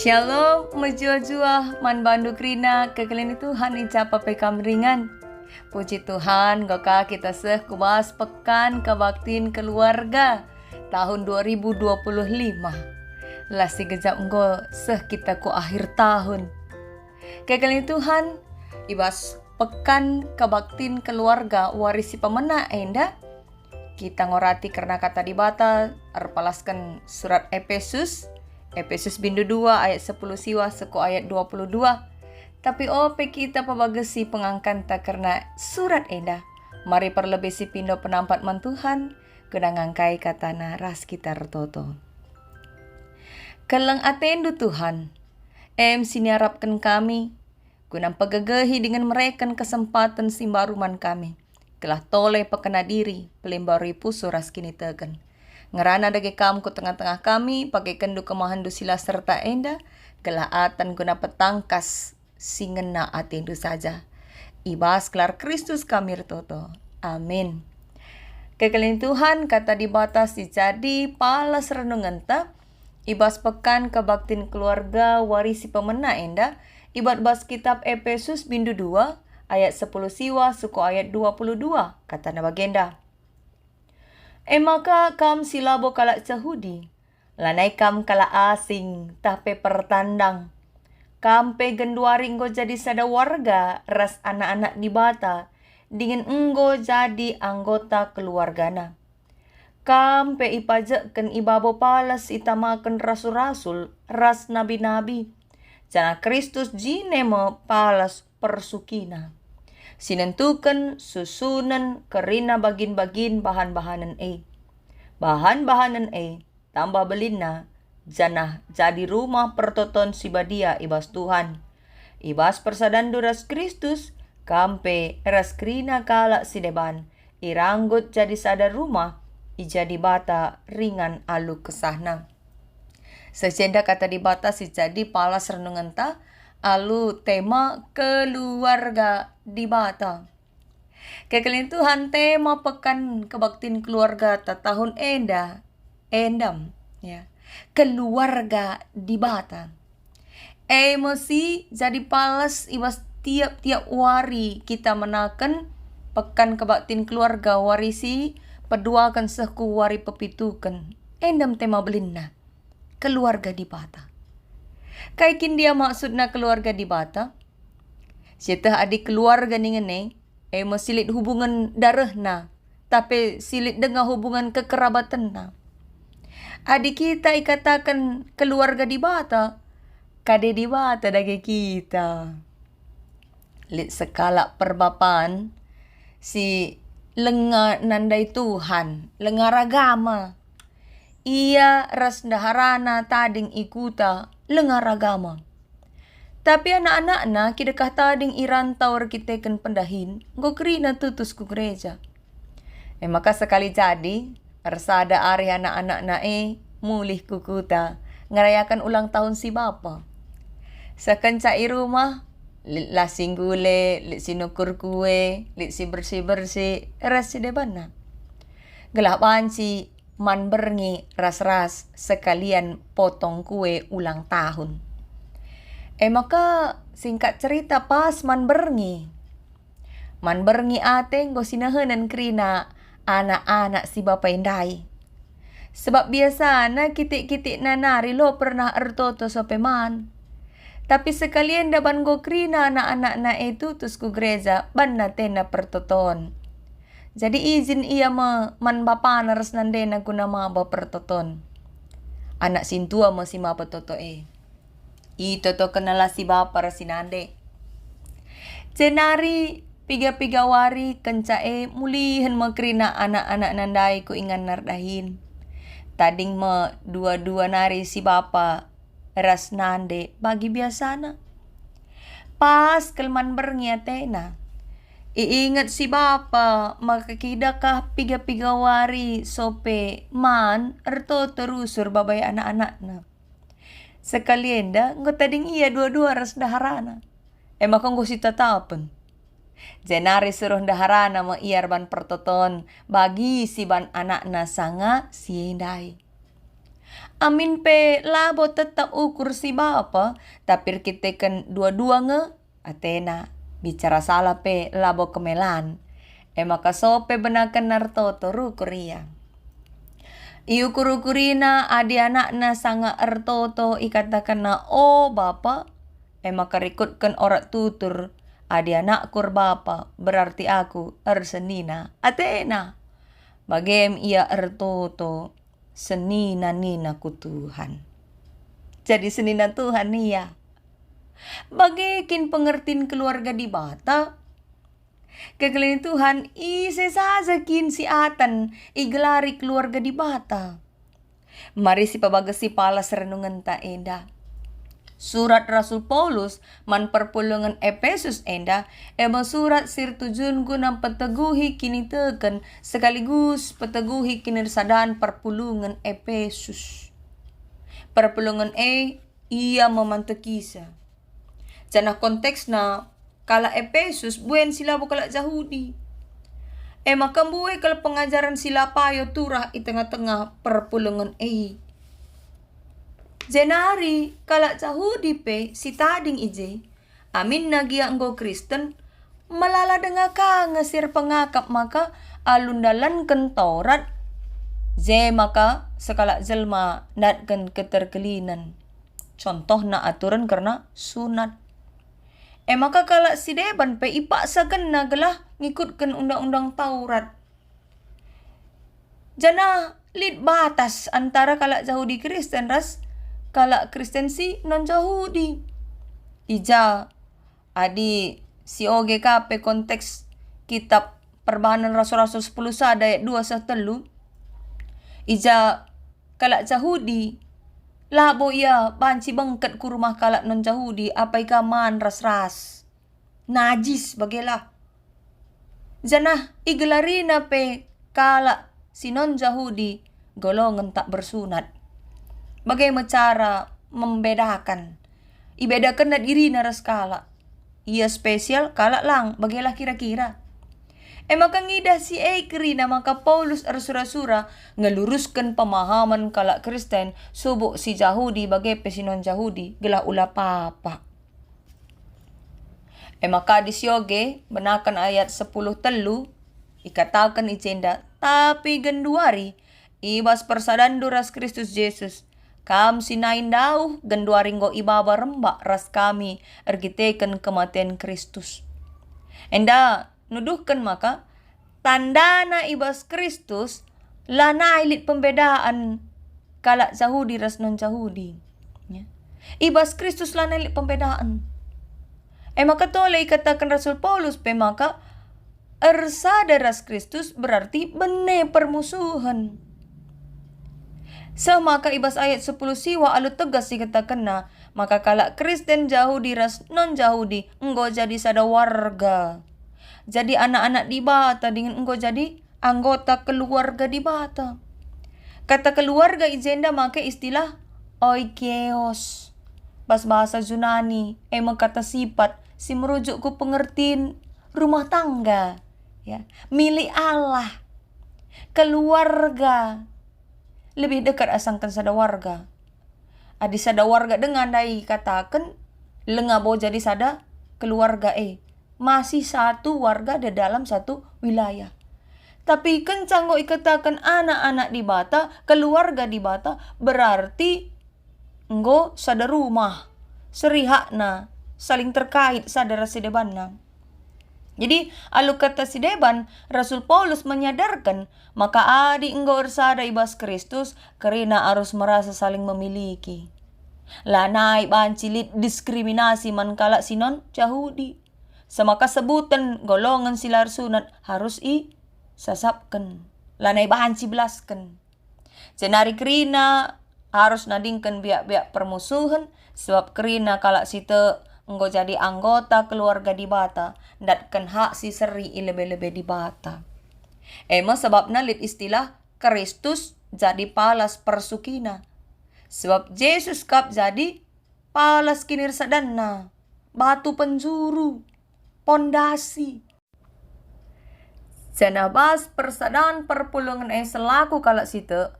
Shalom, menjua-jua, man bandu krina, kekalian Tuhan icapa pekam ringan. Puji Tuhan, goka kita kubas pekan kebaktiin keluarga tahun 2025. Lasi gejap engko kita ku akhir tahun. Kekalian Tuhan, ibas pekan kebaktiin keluarga warisi pemena enda. Kita ngorati karena kata dibata, arpalaskan surat Efesus bindu 2 ayat 10 siwa seku ayat 22. Tapi ope kita pabagesi pengangkanta karena surat enda. Mari perlebih si pindo penampat man Tuhan. Kedang angkai katana ras kita retoto. Kelang atendu Tuhan. Sini harapkan kami. Gunang pagagehi dengan merekan kesempatan simbaruman kami. Kelah tole pekena diri. Pelembari pusu ras kini tegen. Ngerana dage kam ku tengah-tengah kami pakai kendu kemahandu sila serta enda kelaatan guna petangkas singena atendu saja ibas kelar Kristus kami retoto amin. Kekalian Tuhan kata dibatas jadi palas renungan ta ibas pekan kebaktin keluarga warisi pemena enda ibat bas kitab Efesus bindu 2 ayat 10 siwa suku ayat 22 kata na bagenda. Maka kam silabo kala cahudi, lanai kam kala asing, tape pertandang. Kampe genduari enggo jadi sada warga, ras anak-anak di bata, dingin enggo jadi anggota keluargana. Kampe ipajaken ibabo palas itamaken rasul-rasul, ras nabi-nabi. Jana Kristus jinemo palas persukina. Sinentukan susunan kerina bagin-bagin bahan-bahanan Bahan-bahanan tambah belina janah jadi rumah pertoton sibadia ibas Tuhan. Ibas persadandu ras Kristus kampe ras krina kala sideban. Iranggut jadi sadar rumah ijadi bata ringan alu kesahna. Sejenda kata dibata si jadi palas renungan ta alu tema keluarga di bata. Kekalian Tuhan tema pekan kebaktin keluarga ta tahun endam ya. Keluarga di bata. Emosi jadi palas ibas tiap-tiap wari kita menaken pekan kebaktin keluarga warisi peduakan seku wari pepitukan. Endam tema belinna. Keluarga di bata. Kaikin dia maksudna keluarga di bata. Sietah adik keluarga ningene, silit hubungan darahna, tapi silit dengan hubungan kekerabatan na. Adik kita ikatakan keluarga di bata, kade di bata dage kita. Lit sekala perbapaan, si lenga nandai Tuhan, lenga ragama. Ia ras daharana tading ikuta lenga ragama. Tapi anak-anak kidekah tading irantau rekiteken pendahin, gokrina tutus ku gereja. Maka sekali jadi, arsada ari anak-anak mulih kukuta, ngerayakan ulang tahun si bapa. Sekencai rumah, lit lasing gule, lit sinukur kue, lit si bersih-bersih, ras si debana. Gelap panci, man berngi ras-ras sekalian potong kue ulang tahun. Maka singkat cerita pas man berngi ate go sinahanan krina anak-anak si bapa indai. Sebab biasa na kitik-kitik nanari lo pernah ertoto sopeman. Tapi sekalian daban go krina anak-anak na itu tus ku gereja ban na tenda pertoton. Jadi izin ia man bapa naras nandena guna maba pertoton. Anak sintua si maba toto Ito to kenala si bapa rasinande. Cenari piga-piga wari kencae mulihan makrina anak-anak nandai ku ingan nardahin. Tading dua-dua nari si bapa ras nande bagi biasana. Pas kelman berngiatena. Iingat si bapa makakidakah piga-piga wari sope man erto terusur babay anak-anak na. Sekalienda nggo tading iya dua-dua ras daharana. Maka nggo si tatapen. Jenari suruh daharana mo iar ban pertoton bagi si ban anak na sanga siendai. Amin pe labo tetap ukur si bapa, tapi kita kan dua-dua nge, Atena. Bicara salah pe labo kemelan. Maka sope benakan nartoto rukuria. Iukur-ukurina adi anakna sanga ertoto ikatakan na oh bapa. Maka rikutkan orat tutur. Adi anakkur bapa berarti aku ersenina Atena. Bagem ia ertoto senina nina ku Tuhan. Jadi senina Tuhan ia. Bagekin pengertiin keluarga di bata. Kekelin Tuhan ise sajakin si atan igelari keluarga di bata. Mari si pabagasi palas renungan ta enda. Surat Rasul Paulus man perpulungan Efesus enda ema surat sir tujun guna peteguhi kini teken sekaligus peteguhi kinirsadaan perpulungan Efesus. Perpulungan ia memantekisa. Jana konteksna kala Efesus buen sila kala Yahudi. Ema kambue kala pengajaran sila payo turah di tengah-tengah perpulungan Jenari kala Yahudi pe si tading ije amin nagia enggo Kristen malala denga ka ngasir pengakap maka alundalan kentorat je maka sekala jelma natken keterkelinan contoh na aturan karena sunat maka kala si deban pe ipaksakan na gelah ngikutkan undang-undang Taurat jana lid batas antara kala Yahudi Kristen ras kala Kristen si non Yahudi. Ija adi si OGKP konteks kitab Perbahanan Rasul-Rasul 10 sada ayat 2 satelu. Ija kala Yahudi labo ia banci bengket ku rumah kala non Yahudi apa ika man ras-ras. Najis bagelah. Janah igelarina pe kala si non Yahudi golongan tak bersunat. Bagaimana cara membedakan? Ibedakan na diri na raskala. Ia spesial kala lang. Bagaimana kira-kira? Maka ngidah si Ekrina maka Paulus arsura-sura ngeluruskan pemahaman kala Kristen subuk si Yahudi bagai pesinon Yahudi gelah ula papa. Maka disyoge benakan ayat 10 telu ikatakan ijenda tapi genduari ibas persadan duras Kristus Yesus. Kam sinain dauh genduaringgo ibaba rembak ras kami ergiteken kematian Kristus. Enda nuduhkan maka tandana ibas Kristus lana ilit pembedaan kala Yahudi ras non Yahudi. Ya. Ibas Kristus lana ilit pembedaan. Maka tole ikatakan Rasul Paulus pe maka ersada ras Kristus berarti bene permusuhan. Maka ibas ayat 10 siwa alu tegas dikatakan na maka kala Kristen Yahudi ras non Yahudi enggo jadi sada warga. Jadi anak-anak di bata dengan enggo jadi anggota keluarga di bata. Kata keluarga ijenda make istilah oikeos. Bas bahasa Yunani kata sifat si merujuk ku pengertian rumah tangga ya, milik Allah. Keluarga lebih dekat asangkan sada warga. Adi sada warga dengan dai katakan lengabo jadi sada keluarga masih satu warga di dalam satu wilayah. Tapi kencang kok ikatakan anak-anak di bata, keluarga di bata berarti enggo sada rumah, serihakna, saling terkait sadara sedebanna. Jadi alu kata si deban Rasul Paulus menyadarkan maka adi enggo ersada ibas Kristus karena harus merasa saling memiliki. Lanai bancilit diskriminasi mankala sinon Yahudi. Semaka sebutan golongan silar sunat harus sasapkan. Lanai banci belaskan. Senari kerina harus nadingkan biak-biak permusuhan sebab kerina kala site enggo jadi anggota keluarga di bata datkan hak si seri ilebe-lebe di bata. Sebabna lit istilah Kristus jadi palas persukina. Sebab Yesus kap jadi palas kinirsadanna, batu penjuru, pondasi. Janabas persadaan perpulungan selaku kala site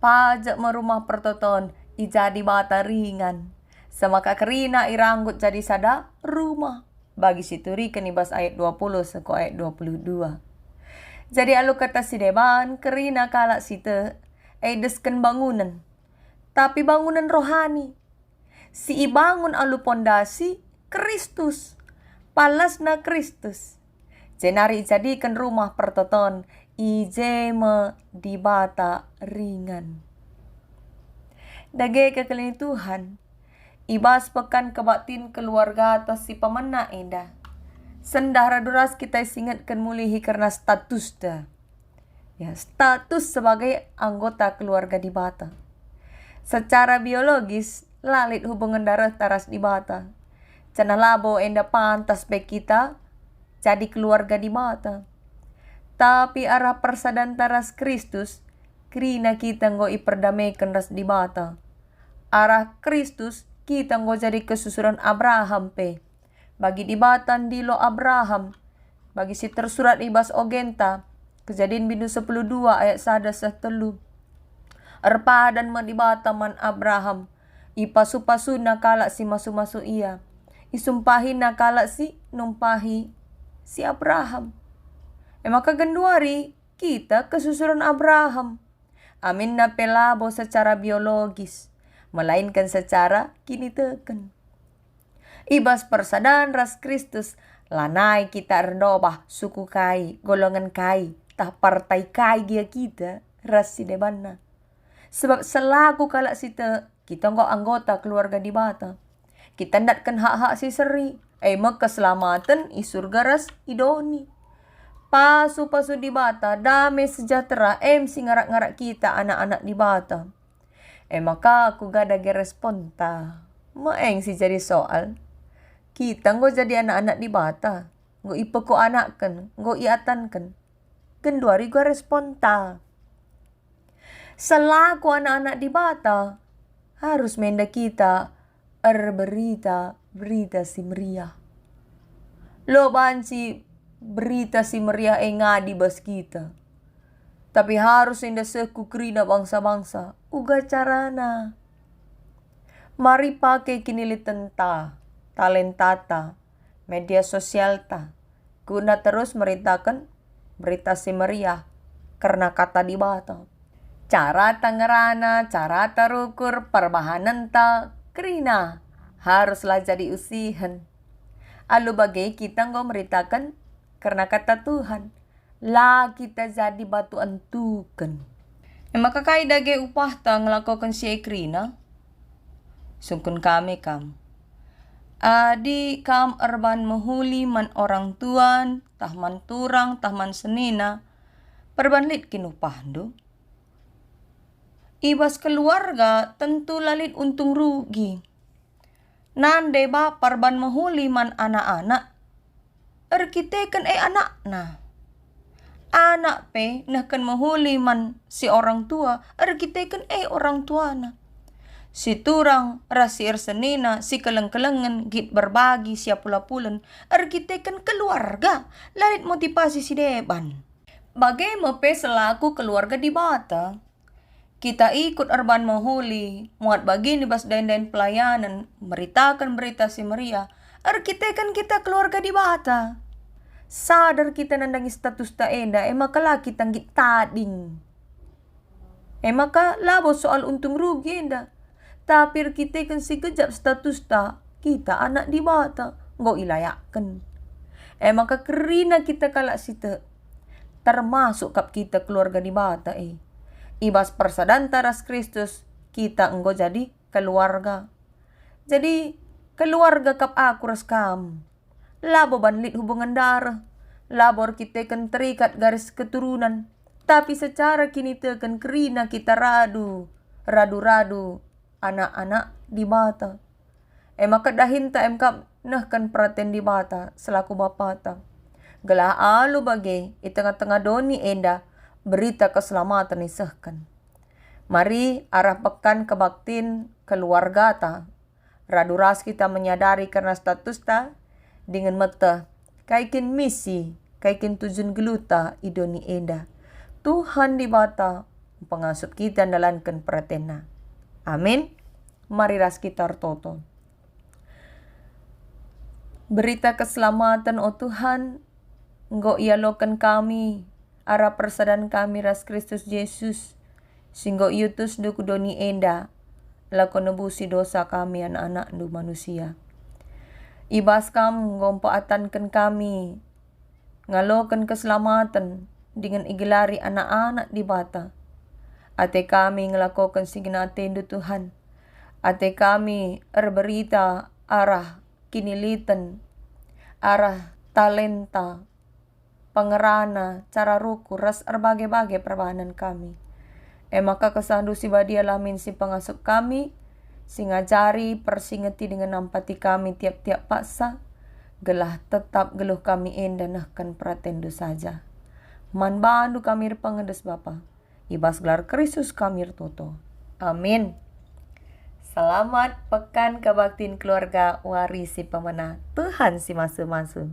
Pajak merumah pertoton ijadi bata ringan. Semaka kerina iranggut jadi sada rumah. Bagi situri kenibas ayat 20 seko ayat 22. Jadi alu kata si deban kerina kalak site edesken bangunan. Tapi bangunan rohani. Si ibangun alu pondasi Kristus. Palasna Kristus. Jenari jadikan rumah pertoton ijeme di bata ringan. Dage kekelini Tuhan. Ibas pekan kebaktin keluarga atas si pemena enda. Sendah raduras kita singatkan mulihi karena status dah. Ya, status sebagai anggota keluarga di bata. Secara biologis, lalit hubungan darah taras di bata. Cana labo enda pantas baik kita jadi keluarga di bata. Tapi arah persadan taras Kristus, krina kita ngo iperdamaikan ras di bata. Arah Kristus, kita ngo jadi kesusuran Abraham pe. Bagi dibatan dilo Abraham. Bagi si tersurat ibas ogenta. Kejadian bindu 12 ayat 1-10. Erpadan madibata man Abraham. Ipasu-pasu nakala si masu-masu ia. Isumpahi nakala si numpahi si Abraham. Maka genduari kita kesusuran Abraham. Amin na pelabo secara biologis. Melainkan secara kini teken. Ibas persadan ras Kristus, lanai kita rendobah suku kai, golongan kai, tah partai kai gia kita, ras si debanna. Sebab selaku kalak sita, kita nggak anggota keluarga di bata. Kita ndatkan hak-hak si seri, keselamatan i surga ras idoni. Pasu-pasu di bata, damai sejahtera, si ngarak-ngarak kita anak-anak di bata. Maka aku gada respon ta. Maeng si jadi soal. Kita ngo jadi anak-anak di bata. Ngo ipeku anakkan. Ngo iatankan. Genduari gua respon ta. Selaku anak-anak di bata. Harus menda kita. Berita si meriah. Lo banci berita si meriah ngadi bas kita. Tapi harus indah seku kerina bangsa-bangsa. Uga carana. Mari pakai kini tenta, talentata, media sosial ta. Guna terus meritakan berita si meriah. Karena kata di bata. Cara tangerana, cara terukur, perbahanan ta. Kerina. Haruslah jadi usihan. Alu bagai kita nggak meritakan karena kata Tuhan. Lah kita jadi batu antukan. Maka kai dage upah ta ngelakukan si Ekrina. Sungkun kami kam. Adi kam erban menghuli man orang tuan, tahman turang, tahman senina. Perbanlit kin upah do. Ibas keluarga tentu lalit untung rugi. Nande ba perban menghuli man anak-anak. Erkitekan anak nah. Anak pe nahkan menghuli man si orang tua, erkitekan orang tua na. Si turang, rasi ersenina, si keleng-kelengan, git berbagi, siap pula-pulan, erkitekan keluarga, lalit motivasi si deban. Bagaimana pe selaku keluarga di bata? Kita ikut erban menghuli, muat bagi bas dain-dain pelayanan, meritakan berita si meriah, erkitekan kita keluarga di bata. Sadar kita nandangi status ta enda, maka lah kita ngit tading. Maka labo soal untung rugi enda. Tapi kita kan si kejap status ta, kita anak di bata, nggak ilayakan. Maka kerina kita kalak sita, termasuk kap kita keluarga di bata Ibas persadan taras Kristus, kita enggo jadi keluarga. Jadi keluarga kap aku ras kam. Labo banlit hubungan darah. Labor kita kan terikat garis keturunan. Tapi secara kini tekan kerina kita radu. Radu-radu. Anak-anak di bata. Maka dahin ta emkap nahkan perhatian di bata. Selaku bapata. Gelah alu bagai. Tengah-tengah doni enda. Berita keselamatan isahkan. Mari arah pekan kebaktin keluarga ta. Radu ras kita menyadari karena status ta. Dengan mata, kaikin misi, kaikin tujuan geluta idoni enda. Tuhan di bata, pengasup kita dalankan pratena. Amin. Mari ras kita toto. Berita keselamatan, oh Tuhan, Engkau ialokan kami, arah persadan kami ras Kristus Yesus, singgo iutus du kudoni enda, lako nebusi dosa kami anak-anak du manusia. Ibas kam ngompaatankan kami, ngalokan keselamatan, dengan igelari anak-anak di bata. Ate kami ngelakukan signaten du Tuhan. Ate kami berita arah kinilitan, arah talenta, pangerana, cara ruku, ras berbagai-bagai perbahanan kami. Maka kesandu si badia lamin si pengasup kami, si ngajari persingeti dengan nampati kami tiap-tiap paksa, gelah tetap geluh kami endanahkan pratendu saja. Man bandu kami pengedes Bapa, ibas gelar Kristus kami toto. Amin. Selamat pekan kebaktiin keluarga warisi pemenang Tuhan si masu-masu.